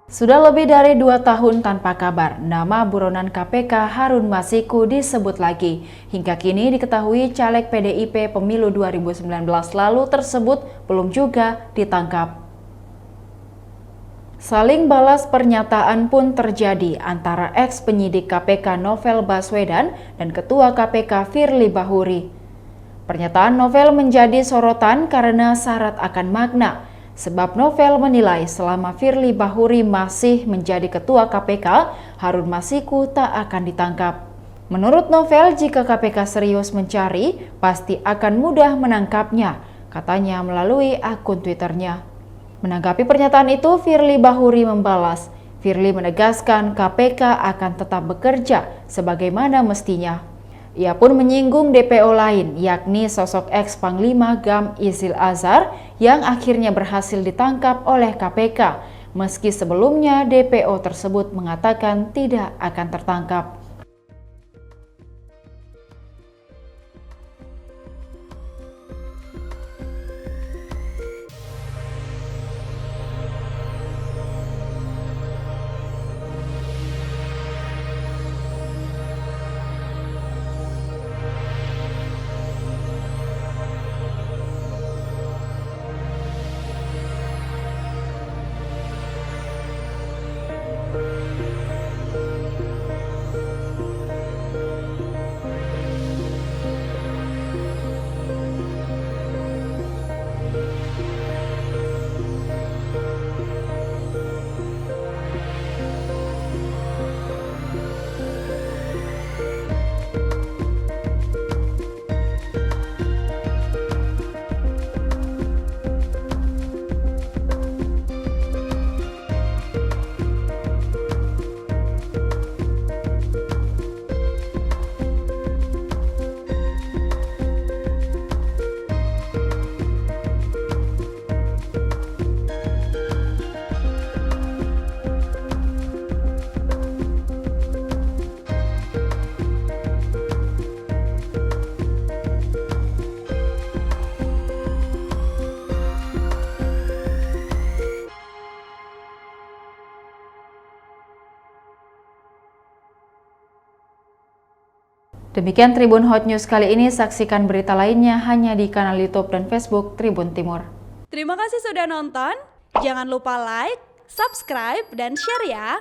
Sudah lebih dari 2 tahun tanpa kabar, nama buronan KPK Harun Masiku disebut lagi. Hingga kini diketahui caleg PDIP pemilu 2019 lalu tersebut belum juga ditangkap. Saling balas pernyataan pun terjadi antara ex-penyidik KPK Novel Baswedan dan Ketua KPK Firly Bahuri. Pernyataan Novel menjadi sorotan karena syarat akan makna. Sebab Novel menilai selama Firly Bahuri masih menjadi ketua KPK, Harun Masiku tak akan ditangkap. Menurut Novel, jika KPK serius mencari, pasti akan mudah menangkapnya, katanya melalui akun Twitternya. Menanggapi pernyataan itu, Firly Bahuri membalas, Firly menegaskan KPK akan tetap bekerja sebagaimana mestinya. Ia pun menyinggung DPO lain, yakni sosok ex-Panglima GAM Izil Azhar yang akhirnya berhasil ditangkap oleh KPK, meski sebelumnya DPO tersebut mengatakan tidak akan tertangkap. Demikian Tribun Hot News kali ini, saksikan berita lainnya hanya di kanal YouTube dan Facebook Tribun Timur. Terima kasih sudah nonton, jangan lupa like, subscribe, dan share ya!